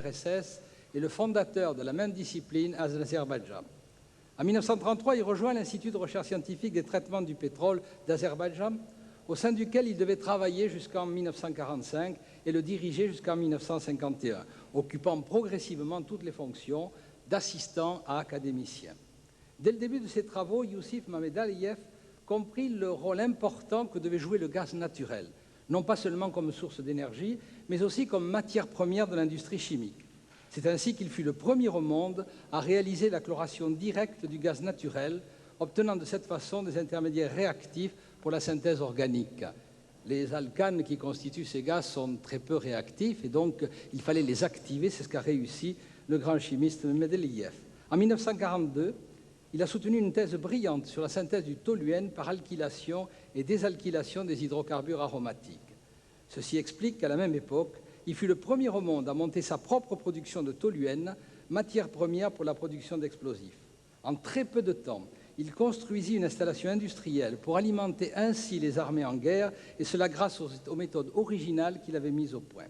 l'URSS et le fondateur de la même discipline à l'Azerbaïdjan. En 1933, il rejoint l'Institut de recherche scientifique des traitements du pétrole d'Azerbaïdjan, au sein duquel il devait travailler jusqu'en 1945 et le diriger jusqu'en 1951, occupant progressivement toutes les fonctions d'assistant à académicien. Dès le début de ses travaux, Yousif Mamedaliev comprit le rôle important que devait jouer le gaz naturel, non pas seulement comme source d'énergie, mais aussi comme matière première de l'industrie chimique. C'est ainsi qu'il fut le premier au monde à réaliser la chloration directe du gaz naturel, obtenant de cette façon des intermédiaires réactifs pour la synthèse organique. Les alcanes qui constituent ces gaz sont très peu réactifs et donc il fallait les activer, c'est ce qu'a réussi le grand chimiste Mendeleïev. En 1942, il a soutenu une thèse brillante sur la synthèse du toluène par alkylation et désalkylation des hydrocarbures aromatiques. Ceci explique qu'à la même époque, il fut le premier au monde à monter sa propre production de toluène, matière première pour la production d'explosifs. En très peu de temps, il construisit une installation industrielle pour alimenter ainsi les armées en guerre, et cela grâce aux méthodes originales qu'il avait mises au point.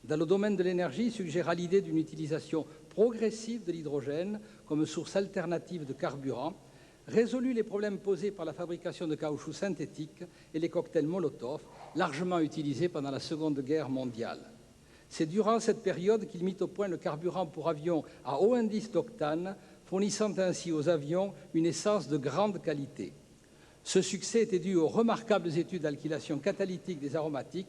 Dans le domaine de l'énergie, il suggéra l'idée d'une utilisation progressive de l'hydrogène comme source alternative de carburant, résolut les problèmes posés par la fabrication de caoutchouc synthétique et les cocktails Molotov, largement utilisés pendant la Seconde Guerre mondiale. C'est durant cette période qu'il mit au point le carburant pour avions à haut indice d'octane, fournissant ainsi aux avions une essence de grande qualité. Ce succès était dû aux remarquables études d'alkylation catalytique des aromatiques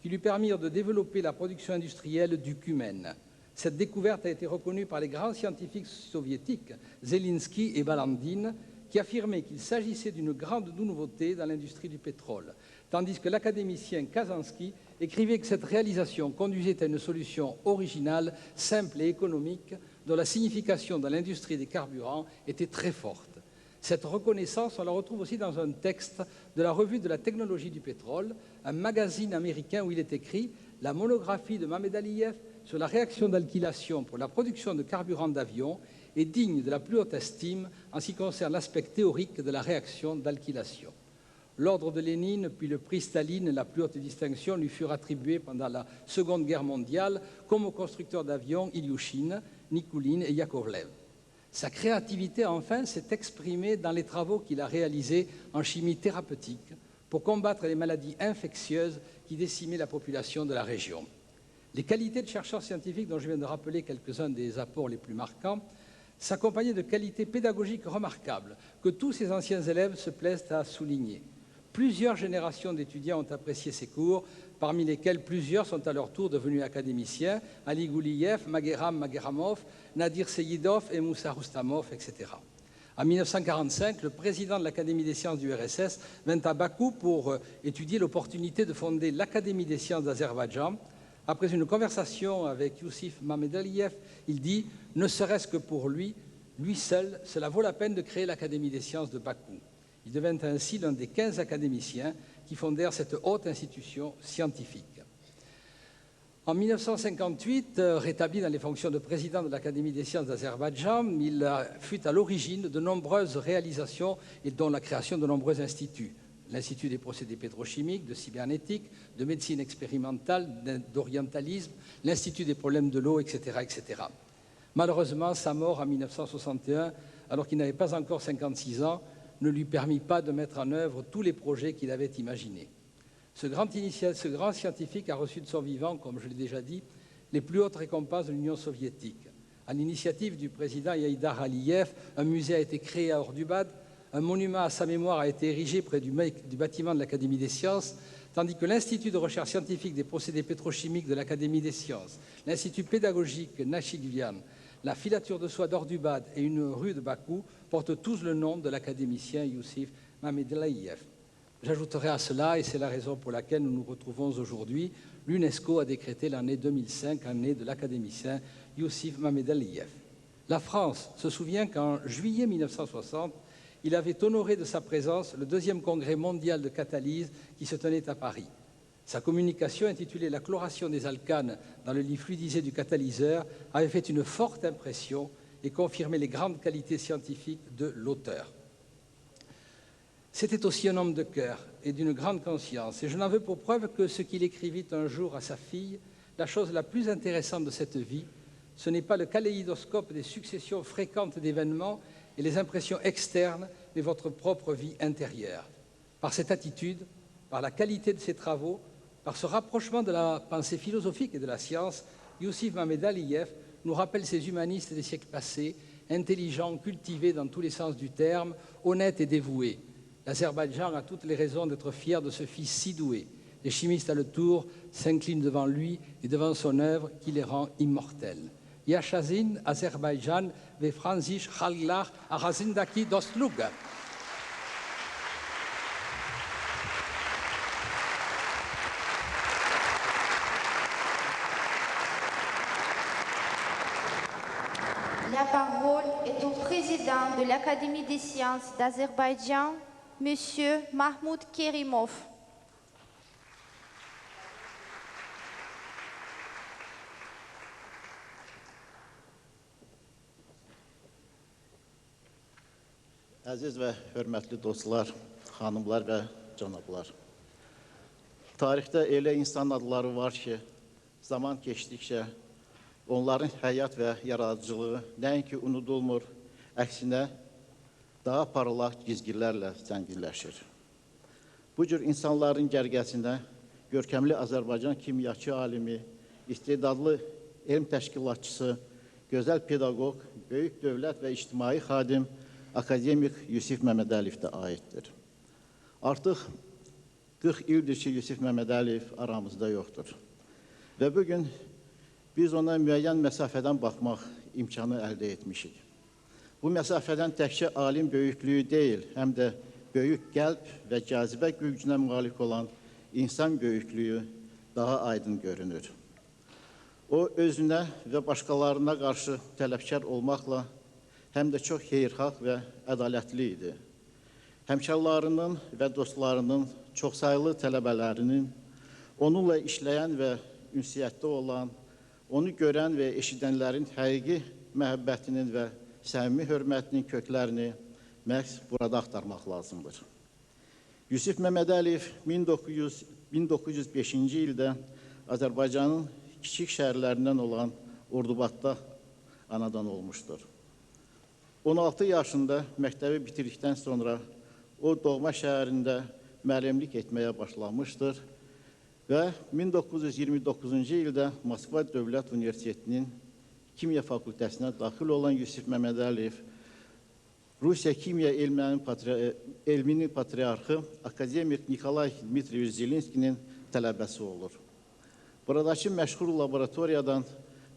qui lui permirent de développer la production industrielle du cumène. Cette découverte a été reconnue par les grands scientifiques soviétiques, Zelinsky et Balandine, qui affirmaient qu'il s'agissait d'une grande nouveauté dans l'industrie du pétrole, tandis que l'académicien Kazansky écrivait que cette réalisation conduisait à une solution originale, simple et économique, dont la signification dans l'industrie des carburants était très forte. Cette reconnaissance, on la retrouve aussi dans un texte de la Revue de la technologie du pétrole, un magazine américain où il est écrit « La monographie de Mamedaliev sur la réaction d'alkylation pour la production de carburant d'avion est digne de la plus haute estime en ce qui concerne l'aspect théorique de la réaction d'alkylation. » L'ordre de Lénine, puis le prix Staline, la plus haute distinction, lui furent attribués pendant la Seconde Guerre mondiale, comme aux constructeurs d'avions Ilyushin, Nikulin et Yakovlev. Sa créativité, enfin, s'est exprimée dans les travaux qu'il a réalisés en chimie thérapeutique pour combattre les maladies infectieuses qui décimaient la population de la région. Les qualités de chercheur scientifique, dont je viens de rappeler quelques-uns des apports les plus marquants, s'accompagnaient de qualités pédagogiques remarquables que tous ses anciens élèves se plaisent à souligner. Plusieurs générations d'étudiants ont apprécié ses cours, parmi lesquels plusieurs sont à leur tour devenus académiciens, Ali Gouliyev, Mageram Mageramov, Nadir Seyidov et Moussa Rustamov, etc. En 1945, le président de l'Académie des sciences du RSS vint à Bakou pour étudier l'opportunité de fonder l'Académie des sciences d'Azerbaïdjan. Après une conversation avec Yousif Mamedaliev, il dit « Ne serait-ce que pour lui seul, cela vaut la peine de créer l'Académie des sciences de Bakou ». Il devint ainsi l'un des 15 académiciens qui fondèrent cette haute institution scientifique. En 1958, rétabli dans les fonctions de président de l'Académie des sciences d'Azerbaïdjan, il fut à l'origine de nombreuses réalisations et dont la création de nombreux instituts. L'Institut des procédés pétrochimiques, de cybernétique, de médecine expérimentale, d'orientalisme, l'Institut des problèmes de l'eau, etc., etc. Malheureusement, sa mort en 1961, alors qu'il n'avait pas encore 56 ans, ne lui permit pas de mettre en œuvre tous les projets qu'il avait imaginés. Ce grand scientifique a reçu de son vivant, comme je l'ai déjà dit, les plus hautes récompenses de l'Union soviétique. À l'initiative du président Haïdar Aliyev, un musée a été créé à Ordubad, un monument à sa mémoire a été érigé près du bâtiment de l'Académie des sciences, tandis que l'Institut de recherche scientifique des procédés pétrochimiques de l'Académie des sciences, l'Institut pédagogique Nachigvian, la filature de soie d'Ordubad et une rue de Bakou portent tous le nom de l'académicien Yousif Mamedaliev. J'ajouterai à cela, et c'est la raison pour laquelle nous nous retrouvons aujourd'hui, l'UNESCO a décrété l'année 2005 année de l'académicien Yousif Mamedaliev. La France se souvient qu'en juillet 1960, il avait honoré de sa présence le 2e congrès mondial de catalyse qui se tenait à Paris. Sa communication, intitulée « La chloration des alcanes dans le lit fluidisé du catalyseur », avait fait une forte impression et confirmé les grandes qualités scientifiques de l'auteur. C'était aussi un homme de cœur et d'une grande conscience, et je n'en veux pour preuve que ce qu'il écrivit un jour à sa fille, la chose la plus intéressante de cette vie, Ce n'est pas le kaléidoscope des successions fréquentes d'événements et les impressions externes, mais votre propre vie intérieure. Par cette attitude, par la qualité de ses travaux, par ce rapprochement de la pensée philosophique et de la science, Yousif Mohamed Aliyev nous rappelle ces humanistes des siècles passés, intelligents, cultivés dans tous les sens du terme, honnêtes et dévoués. L'Azerbaïdjan a toutes les raisons d'être fier de ce fils si doué. Les chimistes à le tour s'inclinent devant lui et devant son œuvre qui les rend immortels. Yaşasın Azerbaïdjan ve Franzish Hallar arasındaki dostluk. La parole est au président de l'Académie des sciences d'Azerbaïdjan, M. Mahmoud Kerimov. Əziz və hörmətli dostlar, xanımlar və cənablar. Tarixdə elə insan adları var ki, zaman keçdikcə onların həyat və yaradıcılığı nəinki unudulmur, əksinə daha parlaq cizgilərlə zənginləşir. Bu cür insanların cərgəsinə görkəmli Azərbaycan kimyaçı alimi, istedadlı elm təşkilatçısı, gözəl pedaqoq, böyük dövlət və ictimai xadim akademik Yousif Məmmədəliyev də aiddir. Artıq 40 ildir ki, Yousif Məmmədəliyev aramızda yoxdur. Və bugün biz ona müəyyən məsafədən baxmaq imkanı əldə etmişik. Bu məsafədən təkcə alim böyüklüyü deyil, həm də böyük qəlb və cazibə gücünə malik olan insan böyüklüyü daha aydın görünür. O, özünə və başqalarına qarşı tələbkar olmaqla həm də çox xeyirxah və ədalətli idi. Həmkarlarının və dostlarının, çoxsaylı tələbələrinin, onunla işləyən və ünsiyyətdə olan, onu görən və eşidənlərin həqiqi məhəbbətinin və səmimi hörmətinin köklərini məhz burada axtarmaq lazımdır. Yousif Məmmədəliyev 1905-ci ildə Azərbaycanın kiçik şəhərlərindən olan Ordubadda anadan olmuşdur. 16 yaşında məktəbi bitirdikdən sonra o doğma şəhərində müəllimlik etməyə başlamışdır və 1929-cu ildə Moskva Dövlət Universitetinin Kimya Fakültəsinə daxil olan Yousif Məmmədəliyev Rusiya Kimya elminin patriarxı akademik Nikolay Dmitrievich Zelenskinin tələbəsi olur. Buradakı məşhur laboratoriyadan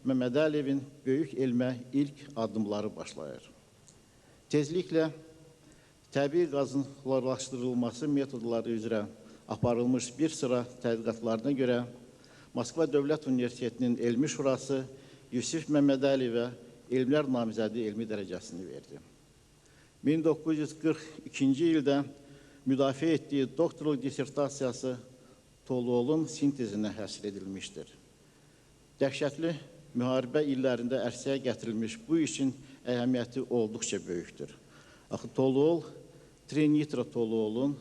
Məmmədəliyevin böyük elmə ilk addımları başlayır. Tezliklə təbii qazın xlorlaşdırılması metodları üzrə aparılmış bir sıra tədqiqatlarına görə Moskva Dövlət Universitetinin Elmi Şurası Yousif Məmmədəliyevə elmlər namizədi elmi dərəcəsini verdi. 1942-ci ildə müdafiə etdiyi doktorluq dissertasiyası toluolun sintezinə həsr edilmişdir. Dəhşətli müharibə illərində ərsəyə gətirilmiş bu işin əhəmiyyəti olduqca böyükdür. Axı toluol, trinitro toluolun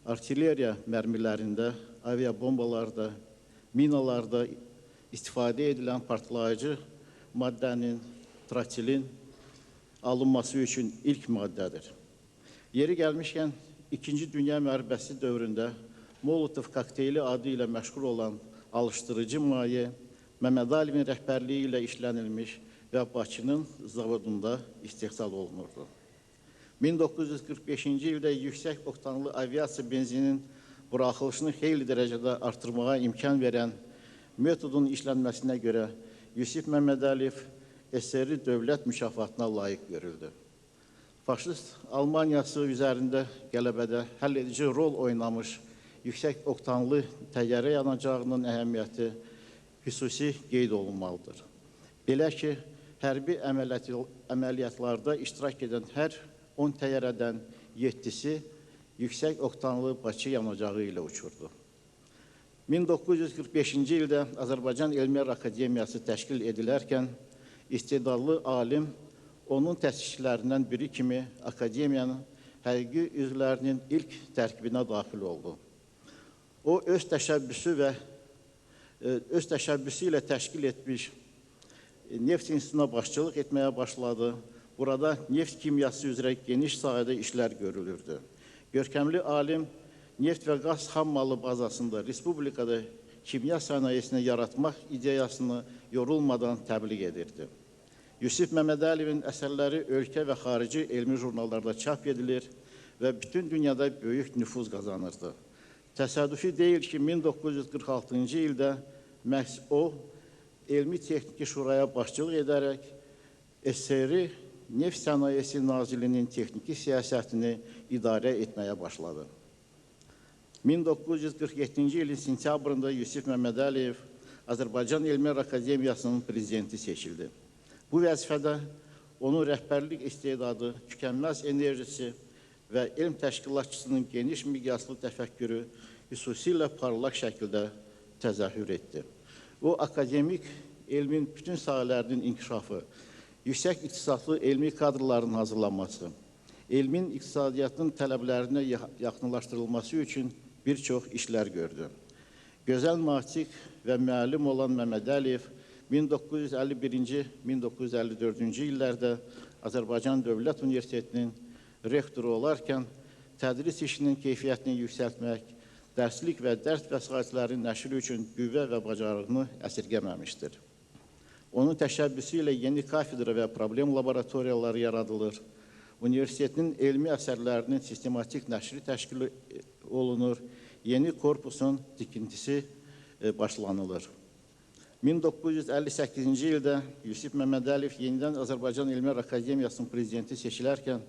artilleriya mərmilərində, aviabombalarda, minalarda istifadə edilən partlayıcı maddənin, trotilin alınması üçün ilk maddədir. Yeri gəlmişkən, İkinci Dünya müharibəsi dövründə Molotov kokteyli adı ilə məşğul olan alışdırıcı maye Məmmədəliyevin rəhbərliyi ilə işlənilmiş və Bakının zavodunda istehsal olunurdu. 1945-ci ildə yüksək oktanlı aviasiya benzinin buraxılışını xeyli dərəcədə artırmağa imkan verən metodun işlənməsinə görə Yousif Məmmədəliyev SSR dövlət mükafatına layiq görüldü. Faşist Almaniyası üzərində qələbədə həll edici rol oynamış yüksək oktanlı təyyarə yanacağının əhəmiyyəti xüsusi qeyd olunmalıdır. Belə ki, hərbi əməliyyatlarda iştirak edən hər 10 təyyarədən 7-si yüksək oktanlı Bakı yanacağı ilə uçurdu. 1945-ci ildə Azərbaycan Elmlər Akademiyası təşkil edilərkən istedadlı alim onun təsisçilərindən biri kimi akademiyanın həqiqi üzvlərinin ilk tərkibinə daxil oldu. O, öz təşəbbüsü ilə təşkil etmiş Neft İnstitutuna başçılıq etməyə başladı. Burada neft kimyası üzrə geniş sahədə işlər görülürdü. Görkəmli alim neft və qaz xammalı bazasında Respublikada kimya sənayesini yaratmaq ideyasını yorulmadan təbliğ edirdi. Yusif Məmmədəliyevin əsərləri ölkə və xarici elmi jurnallarda çap edilir və bütün dünyada böyük nüfuz qazanırdı. Təsadüfi deyil ki, 1946-cı ildə məhz o, Elmi Texniki Şuraya başçılıq edərək SSR Neft Sənayesi Nazirliyinin texniki siyasətini idarə etməyə başladı. 1947-ci ilin sentyabrında Yusif Məmmədəliyev Azərbaycan Elmlər Akademiyasının prezidenti seçildi. Bu vəzifədə onun rəhbərlik istedadı, tükənməz enerjisi və elm təşkilatçısının geniş miqyaslı təfəkkürü xüsusilə parlaq şəkildə təzahür etdi. O, akademik elmin bütün sahələrinin inkişafı, yüksək iqtisadlı elmi kadrların hazırlanması, elmin iqtisadiyyatın tələblərinə yaxınlaşdırılması üçün bir çox işlər gördü. Gözəl natik və müəllim olan Məmmədəliyev 1951-1954-cü illərdə Azərbaycan Dövlət Universitetinin rektoru olarkən tədris işinin keyfiyyətini yüksəltmək, dərslik və dərs vəsaitlərin nəşri üçün qüvvə və bacarığını əsirgəməmişdir. Onun təşəbbüsü ilə yeni kafedra və problem laboratoriyaları yaradılır. Universitetin elmi əsərlərinin sistematik nəşri təşkil olunur, yeni korpusun tikintisi başlanılır. 1958-ci ildə Yusif Məmmədəliyev yenidən Azərbaycan Elmlər Akademiyasının prezidenti seçilərkən,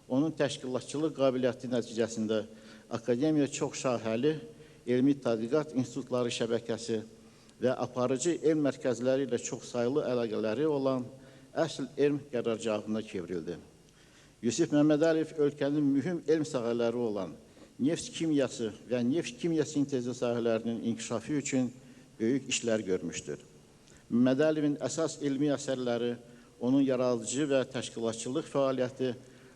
onun təşkilatçılıq qabiliyyəti nəticəsində akademiya çox şahəli elmi tədqiqat institutları şəbəkəsi və aparıcı elm mərkəzləri ilə çox sayılı əlaqələri olan əsl elm qərargahına çevrildi. Yusif Məmmədəliyev ölkənin mühüm elm sahələri olan neft kimyası və neft kimya sintezi sahələrinin inkişafı üçün böyük işlər görmüşdür. Məmmədəliyevin əsas elmi əsərləri, onun yaradıcı və təşkilatçılıq fəaliyyəti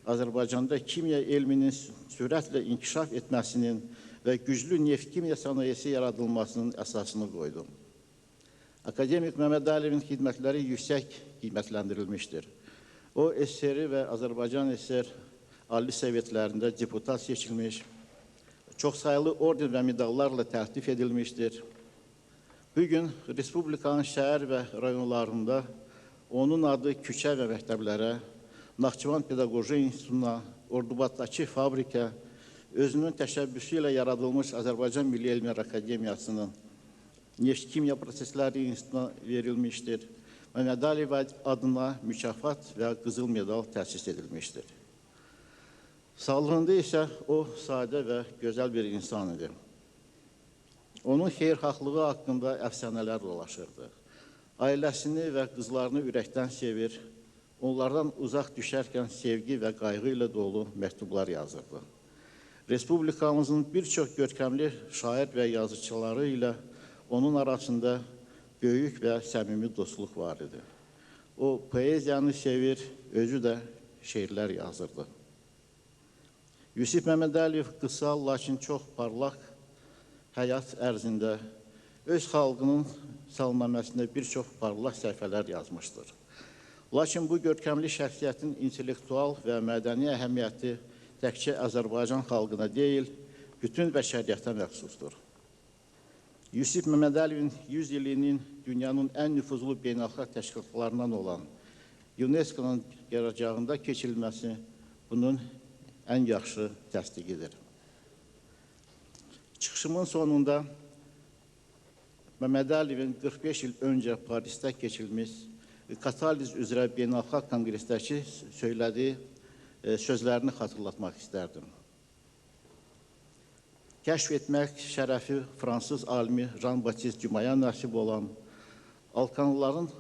Azərbaycanda kimya elminin sürətlə inkişaf etməsinin və güclü neft kimya sənayesi yaradılmasının əsasını qoydu. Akademik Məmmədəliyevin xidmətləri yüksək qiymətləndirilmişdir. O, SSR və Azərbaycan SSR Ali Sovetlərində deputat seçilmiş, çox sayılı orden və medallarla təltif edilmişdir. Bugün Respublikanın şəhər və rayonlarında onun adı küçə və məktəblərə, Naxçıvan Pedaqoji İnstitutuna, Ordubadakı fabrikə, özünün təşəbbüsü ilə yaradılmış Azərbaycan Milli Elmlər Akademiyasının Neft Kimya Prosesləri İnstitutuna verilmişdir. Məmmədəliyev adına mükafat və qızıl medal təsis edilmişdir. Sağlığında isə o sadə və gözəl bir insan idi. Onun xeyirxahlığı haqqında əfsanələr dolaşırdı. Ailəsini və qızlarını ürəkdən sevir, onlardan uzaq düşərkən sevgi və qayğı ilə dolu məktublar yazırdı. Respublikamızın bir çox görkəmli şair və yazıçıları ilə onun arasında böyük və səmimi dostluq var idi. O, poeziyanı sevir, özü də şeirlər yazırdı. Yusif Məmmədəliyev qısa, lakin çox parlaq həyat ərzində öz xalqının salnaməsində bir çox parlaq səhifələr yazmışdır. Lakin bu görkəmli şəxsiyyətin intellektual və mədəni əhəmiyyəti təkcə Azərbaycan xalqına deyil, bütün bəşəriyyətə məxsusdur. Yusif Məmmədəliyevin 100 illiyinin dünyanın ən nüfuzlu beynəlxalq təşkilatlarından olan UNESCO-nun qərargahında keçirilməsi bunun ən yaxşı təsdiqidir. Çıxışımın sonunda Məmmədəliyevin 45 il öncə Parisdə keçirilmiş kataliz üzrə beynəlxalq konqresdəki söylədiyi sözlərini xatırlatmaq istərdim. Kəşf etmək şərəfi Fransız alimi Jean-Baptiste Dumaya nəsib olan Alkanlıların